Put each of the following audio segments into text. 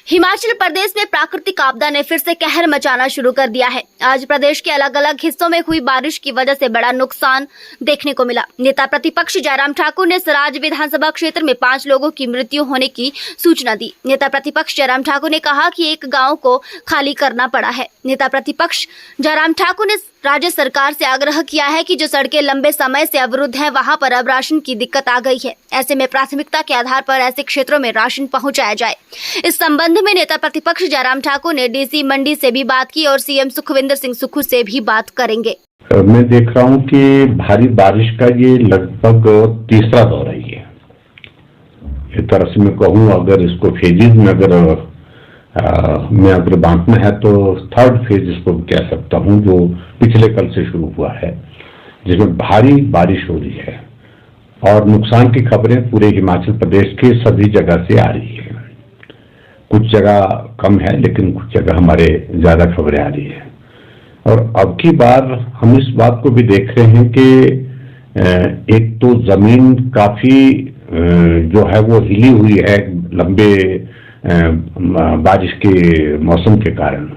हिमाचल प्रदेश में प्राकृतिक आपदा ने फिर से कहर मचाना शुरू कर दिया है। आज प्रदेश के अलग अलग हिस्सों में हुई बारिश की वजह से बड़ा नुकसान देखने को मिला। नेता प्रतिपक्ष जयराम ठाकुर ने सराज विधानसभा क्षेत्र में 5 लोगों की मृत्यु होने की सूचना दी। नेता प्रतिपक्ष जयराम ठाकुर ने कहा कि एक गांव को खाली करना पड़ा है। नेता प्रतिपक्ष जयराम ठाकुर ने राज्य सरकार से आग्रह किया है कि जो सड़कें लंबे समय से अवरुद्ध हैं, वहां पर अब राशन की दिक्कत आ गई है। ऐसे में प्राथमिकता के आधार पर ऐसे क्षेत्रों में राशन पहुंचाया जाए। इस संबंध में नेता प्रतिपक्ष जयराम ठाकुर ने डीसी मंडी से भी बात की और सीएम सुखविंदर सिंह सुक्खू से भी बात करेंगे। मैं देख रहा हूं कि भारी बारिश का ये लगभग तीसरा दौर है। ये एक तरह से मैं कहूँ, अगर इसको फेजेज में अगर बांटना है तो थर्ड फेज इसको कह सकता हूं, जो पिछले कल से शुरू हुआ है, जिसमें भारी बारिश हो रही है और नुकसान की खबरें पूरे हिमाचल प्रदेश के सभी जगह से आ रही है। कुछ जगह कम है, लेकिन कुछ जगह हमारे ज्यादा खबरें आ रही है। और अब की बार हम इस बात को भी देख रहे हैं कि एक तो जमीन काफी जो है वो हिली हुई है लंबे बारिश के मौसम के कारण,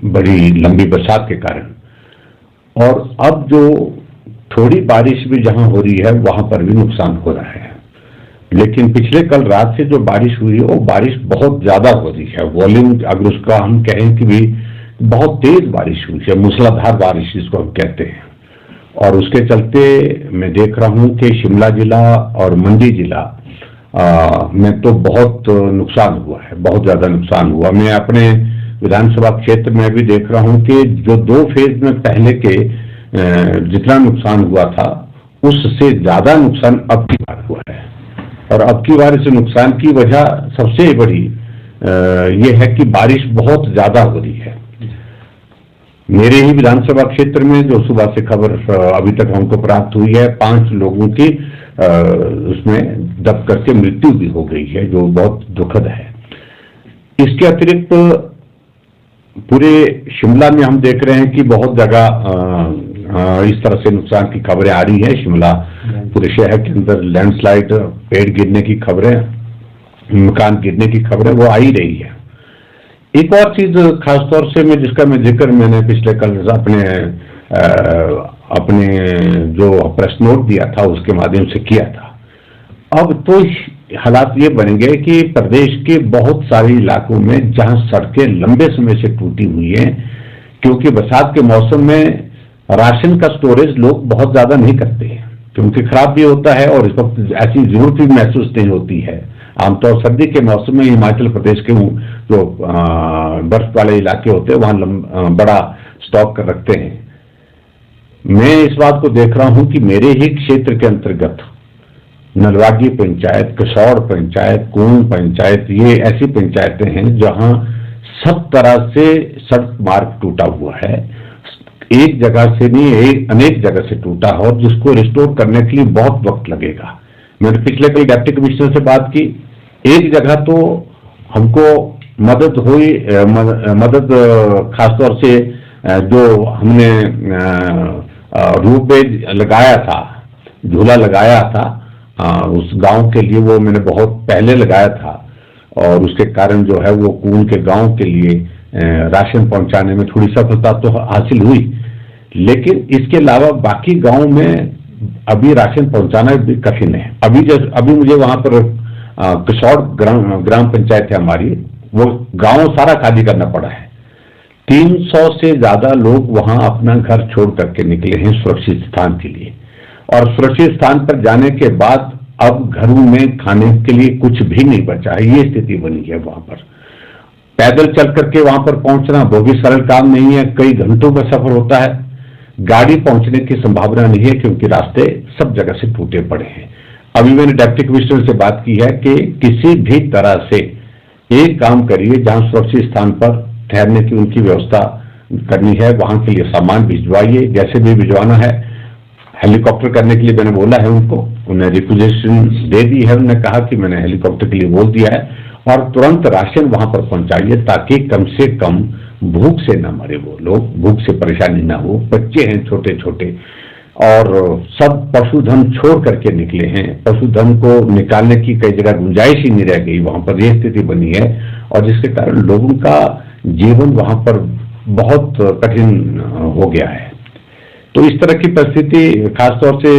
बड़ी लंबी बरसात के कारण। और अब जो थोड़ी बारिश भी जहां हो रही है वहां पर भी नुकसान हो रहा है। लेकिन पिछले कल रात से जो बारिश हुई है वो बारिश बहुत ज्यादा हो रही है। वॉल्यूम अगर उसका हम कहें कि भी बहुत तेज बारिश हुई है, मूसलाधार बारिश जिसको हम कहते हैं। और उसके चलते मैं देख रहा हूं कि शिमला जिला और मंडी जिला में तो बहुत नुकसान हुआ है, बहुत ज्यादा नुकसान हुआ। मैं अपने विधानसभा क्षेत्र में भी देख रहा हूं कि जो 2 फेज में पहले के जितना नुकसान हुआ था उससे ज्यादा नुकसान अब की बार हुआ है। और अब की बार इस नुकसान की वजह सबसे बड़ी ये है कि बारिश बहुत ज्यादा हो रही है। मेरे ही विधानसभा क्षेत्र में जो सुबह से खबर अभी तक हमको प्राप्त हुई है, 5 लोगों की उसमें दब करके मृत्यु भी हो गई है, जो बहुत दुखद है। इसके अतिरिक्त पूरे शिमला में हम देख रहे हैं कि बहुत जगह इस तरह से नुकसान की खबरें आ रही है। शिमला पूरे शहर के अंदर लैंडस्लाइड, पेड़ गिरने की खबरें, मकान गिरने की खबरें वो आ ही रही है। एक और चीज खासतौर से मैं जिक्र मैंने पिछले कल अपने जो प्रेस नोट दिया था उसके माध्यम से किया था। अब तो हालात ये बन गए कि प्रदेश के बहुत सारे इलाकों में जहां सड़कें लंबे समय से टूटी हुई हैं, क्योंकि बरसात के मौसम में राशन का स्टोरेज लोग बहुत ज्यादा नहीं करते हैं, क्योंकि खराब भी होता है और इस वक्त ऐसी जरूरत भी महसूस नहीं होती है। आमतौर सर्दी के मौसम में हिमाचल प्रदेश के जो बर्फ वाले इलाके होते हैं वहां बड़ा स्टॉक कर रखते हैं। मैं इस बात को देख रहा हूं कि मेरे ही क्षेत्र के अंतर्गत नलवागी पंचायत, कसौड़ पंचायत, कून पंचायत, ये ऐसी पंचायतें हैं जहां सब तरह से सड़क मार्ग टूटा हुआ है। एक जगह से नहीं, अनेक जगह से टूटा है और जिसको रिस्टोर करने के लिए बहुत वक्त लगेगा। मैंने पिछले कल डिप्टी कमिश्नर से बात की। एक जगह तो हमको मदद खासतौर से जो हमने रोपवे लगाया था, झूला लगाया था, उस गांव के लिए वो मैंने बहुत पहले लगाया था और उसके कारण जो है वो कून के गांव के लिए राशन पहुंचाने में थोड़ी सफलता तो हासिल हुई। लेकिन इसके अलावा बाकी गांव में अभी राशन पहुंचाना भी कठिन है। अभी मुझे वहां पर कसौड़ ग्राम पंचायत है हमारी, वो गांव सारा खाली करना पड़ा है। 300 से ज्यादा लोग वहां अपना घर छोड़ करके निकले हैं सुरक्षित स्थान के लिए। और सुरक्षित स्थान पर जाने के बाद अब घरों में खाने के लिए कुछ भी नहीं बचा है, ये स्थिति बनी है वहां पर। पैदल चल करके वहां पर पहुंचना वो भी सरल काम नहीं है, कई घंटों का सफर होता है। गाड़ी पहुंचने की संभावना नहीं है क्योंकि रास्ते सब जगह से टूटे पड़े हैं। अभी मैंने डिप्टी कमिश्नर से बात की है कि किसी भी तरह से एक काम करिए, जहां सुरक्षित स्थान पर ठहरने की उनकी व्यवस्था करनी है वहां के लिए सामान भिजवाइए, जैसे भी भिजवाना है। हेलीकॉप्टर करने के लिए मैंने बोला है उनको, उन्हें रिक्वेजिशन दे दी है। उन्होंने कहा कि मैंने हेलीकॉप्टर के लिए बोल दिया है और तुरंत राशन वहां पर पहुंचाइए ताकि कम से कम भूख से न मरे वो लोग, भूख से परेशानी ना हो। बच्चे हैं छोटे छोटे, और सब पशुधन छोड़ करके निकले हैं। पशुधन को निकालने की कई जगह गुंजाइश ही नहीं रह गई, वहां पर यह स्थिति बनी है और जिसके कारण लोगों का जीवन वहां पर बहुत कठिन हो गया है। तो इस तरह की परिस्थिति खासतौर से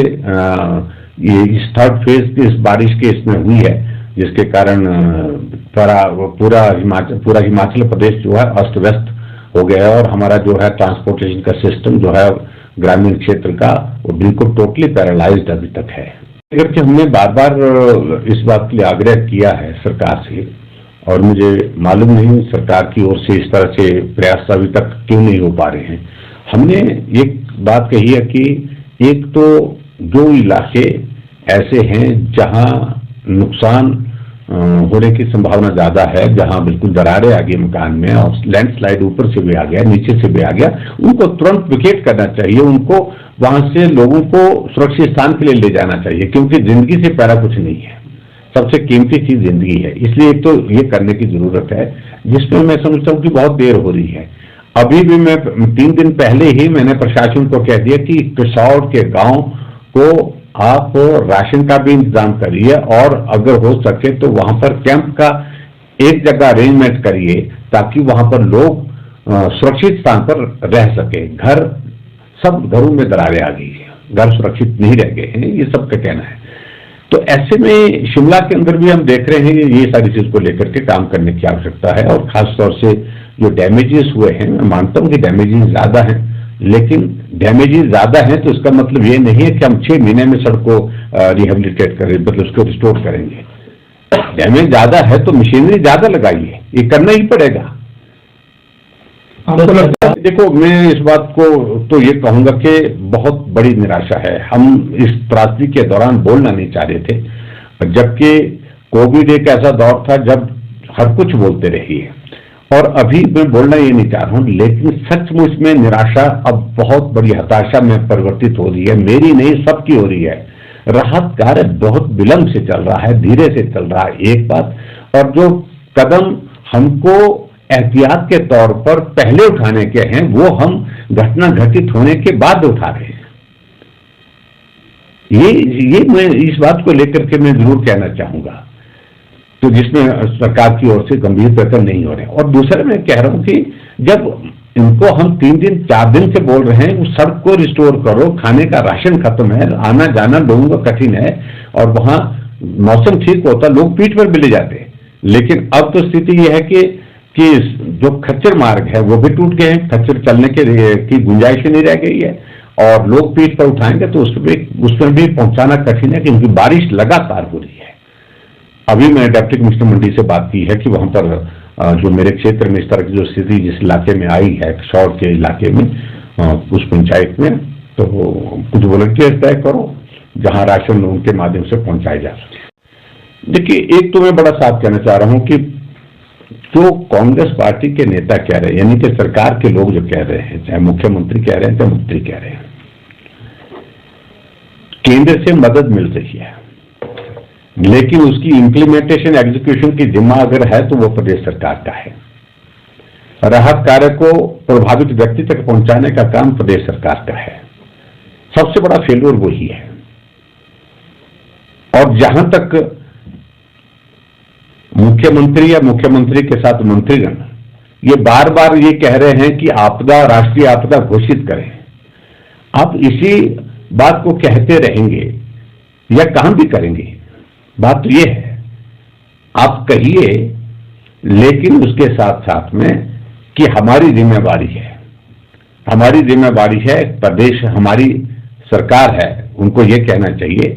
ये इस थर्ड फेज की इस बारिश के इसमें हुई है, जिसके कारण पूरा हिमाचल प्रदेश जो है अस्त व्यस्त हो गया है और हमारा जो है ट्रांसपोर्टेशन का सिस्टम जो है ग्रामीण क्षेत्र का वो बिल्कुल टोटली पैरालाइज्ड अभी तक है। अगर कि हमने बार बार इस बात के लिए आग्रह किया है सरकार से और मुझे मालूम नहीं सरकार की ओर से इस तरह से प्रयास अभी तक क्यों नहीं हो पा रहे हैं। हमने एक बात कही है कि एक तो जो इलाके ऐसे हैं जहां नुकसान होने की संभावना ज्यादा है, जहां बिल्कुल दरारें आ गई मकान में और लैंडस्लाइड ऊपर से भी आ गया, नीचे से भी आ गया, उनको तुरंत विकेट करना चाहिए। उनको वहां से लोगों को सुरक्षित स्थान के लिए ले जाना चाहिए, क्योंकि जिंदगी से प्यारा कुछ नहीं है। सबसे कीमती चीज जिंदगी है, इसलिए एक तो ये करने की जरूरत है, जिसमें मैं समझता हूँ कि बहुत देर हो रही है। अभी भी मैं 3 दिन पहले ही मैंने प्रशासन को कह दिया कि किसौर के गांव को आप राशन का भी इंतजाम करिए और अगर हो सके तो वहां पर कैंप का एक जगह अरेंजमेंट करिए ताकि वहां पर लोग सुरक्षित स्थान पर रह सके। सब घरों में दरारें आ गई है, घर सुरक्षित नहीं रह गए हैं, ये सबका कहना है। तो ऐसे में शिमला के अंदर भी हम देख रहे हैं ये सारी चीज को लेकर के काम करने की आवश्यकता है और खासतौर से जो डैमेजेस हुए हैं, मैं मानता हूं कि डैमेजेस ज्यादा हैं, लेकिन डैमेजेस ज्यादा हैं तो इसका मतलब ये नहीं है कि हम 6 महीने में सड़क को रिहेबिलिटेट करें, मतलब उसको रिस्टोर करेंगे। डैमेज ज्यादा है तो मशीनरी ज्यादा लगाइए, ये करना ही पड़ेगा। आपको लगता है? देखो, मैं इस बात को तो ये कहूंगा कि बहुत बड़ी निराशा है। हम इस त्रासदी के दौरान बोलना नहीं चाह रहे थे, जबकि कोविड एक ऐसा दौर था जब हर कुछ बोलते रहिए, और अभी मैं बोलना ये नहीं चाह रहा हूं, लेकिन सचमुच में निराशा अब बहुत बड़ी हताशा में परिवर्तित हो रही है। मेरी नहीं, सबकी हो रही है। राहत कार्य बहुत विलंब से चल रहा है, धीरे से चल रहा है, एक बात। और जो कदम हमको एहतियात के तौर पर पहले उठाने के हैं वो हम घटना घटित होने के बाद उठा रहे हैं। ये मैं इस बात को लेकर के मैं जरूर कहना चाहूंगा, तो जिसमें सरकार की ओर से गंभीर प्रयत्न नहीं हो रहे। और दूसरा मैं कह रहा हूं कि जब इनको हम 3 दिन 4 दिन से बोल रहे हैं उस सड़क को रिस्टोर करो, खाने का राशन खत्म है, आना जाना लोगों का कठिन है, और वहां मौसम ठीक होता लोग पीठ पर मिले जाते, लेकिन अब तो स्थिति यह है कि जो खच्चर मार्ग है वो भी टूट गए हैं, खच्चर चलने की गुंजाइश नहीं रह गई है और लोग पीठ पर उठाएंगे तो उसमें भी पहुंचाना कठिन है, क्योंकि बारिश लगातार हो रही है। अभी मैंने डिप्टी कमिश्नर मंडी से बात की है कि वहां पर जो मेरे क्षेत्र में इस तरह की जो स्थिति जिस इलाके में आई है, शौर के इलाके में, उस पंचायत में, तो कुछ वॉलंटियर तय करो जहां राशन उनके माध्यम से पहुंचाया जा सके। देखिए, एक तो मैं बड़ा साफ कहना चाह रहा हूं कि जो कांग्रेस पार्टी के नेता कह रहे हैं, यानी कि सरकार के लोग जो कह रहे हैं, चाहे मुख्यमंत्री कह रहे हैं चाहे मंत्री कह रहे हैं, केंद्र से मदद मिल रही है, लेकिन उसकी इम्प्लीमेंटेशन एग्जीक्यूशन की जिम्मा अगर है तो वो प्रदेश सरकार का है। राहत कार्य को प्रभावित व्यक्ति तक पहुंचाने का काम प्रदेश सरकार का है। सबसे बड़ा फेल्योर वही है। और जहां तक मुख्यमंत्री या मुख्यमंत्री के साथ मंत्रीगण ये बार बार ये कह रहे हैं कि आपदा, राष्ट्रीय आपदा घोषित करें, आप इसी बात को कहते रहेंगे या काम भी करेंगे? बात तो ये है, आप कहिए, लेकिन उसके साथ साथ में कि हमारी जिम्मेवारी है, हमारी जिम्मेवारी है, प्रदेश हमारी सरकार है, उनको ये कहना चाहिए,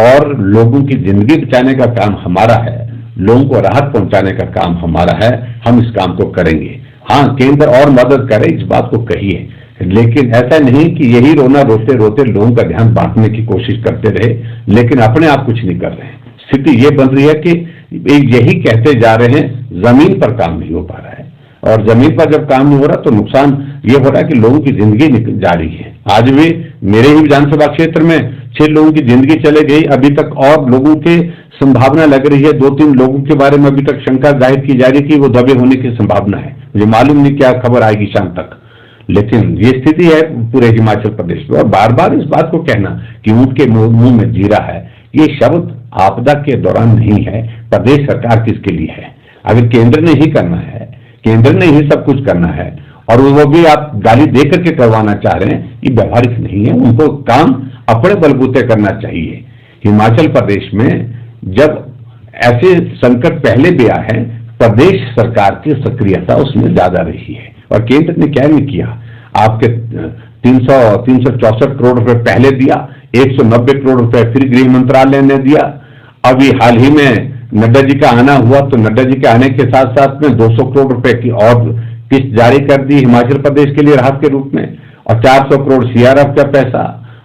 और लोगों की जिंदगी बचाने का काम हमारा है, लोगों को राहत पहुंचाने का काम हमारा है, हम इस काम को करेंगे। हाँ, केंद्र और मदद करे, इस बात को कहिए, लेकिन ऐसा नहीं कि यही रोना रोते रोते लोगों का ध्यान बांटने की कोशिश करते रहे, लेकिन अपने आप कुछ नहीं कर रहे हैं। स्थिति ये बन रही है कि यही कहते जा रहे हैं, जमीन पर काम नहीं हो पा रहा है, और जमीन पर जब काम नहीं हो रहा तो नुकसान ये हो रहा है कि लोगों की जिंदगी जा रही है। आज भी मेरे ही विधानसभा क्षेत्र में 6 लोगों की जिंदगी चले गई, अभी तक और लोगों के संभावना लग रही है। 2-3 लोगों के बारे में अभी तक शंका जाहिर की जा रही है कि वो दबे होने की संभावना है। मुझे मालूम नहीं क्या खबर आएगी शाम तक, लेकिन ये स्थिति है पूरे हिमाचल प्रदेश में। और बार बार इस बात को कहना कि ऊंट के मुंह में जीरा है, ये शब्द आपदा के दौरान नहीं है, प्रदेश सरकार किसके लिए है? अगर केंद्र ने ही करना है, केंद्र ने ही सब कुछ करना है और वो भी आप गाली दे करके करवाना चाह रहे हैं, ये व्यवहारिक नहीं है। उनको काम अपने बलबूते करना चाहिए। हिमाचल प्रदेश में जब ऐसे संकट पहले भी आए हैं, प्रदेश सरकार की सक्रियता उसमें ज्यादा रही है और केंद्र ने क्या नहीं किया। आपके 364 करोड़ रुपए पहले दिया, 190 करोड़ रुपए फिर गृह मंत्रालय ने दिया। अभी हाल ही में नड्डा जी का आना हुआ तो नड्डा जी के आने के साथ साथ में 200 करोड़ रुपए की और किस्त जारी कर दी हिमाचल प्रदेश के लिए राहत के रूप में, और 400 करोड़ सीआरएफ का पैसा,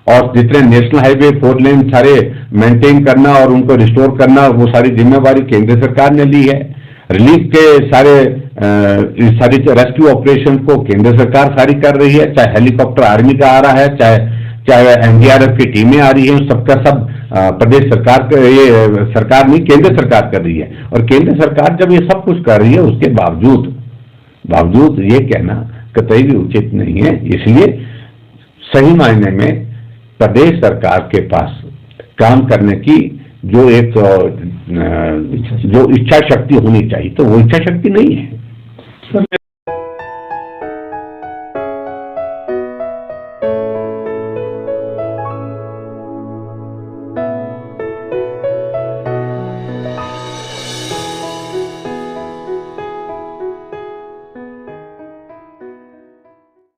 और जितने नेशनल हाईवे 4 लेन सारे मेंटेन करना और उनको रिस्टोर करना, वो सारी जिम्मेवारी केंद्र सरकार ने ली है। रिलीफ के सारी रेस्क्यू ऑपरेशन को केंद्र सरकार सारी कर रही है, चाहे हेलीकॉप्टर आर्मी का आ रहा है, चाहे एनडीआरएफ की टीमें आ रही है, सबका सब प्रदेश सरकार ये सरकार नहीं केंद्र सरकार कर रही है। और केंद्र सरकार जब ये सब कुछ कर रही है उसके बावजूद ये कहना कतई भी उचित नहीं है। इसलिए सही मायने में प्रदेश सरकार के पास काम करने की जो इच्छा शक्ति होनी चाहिए, तो वो इच्छा शक्ति नहीं है।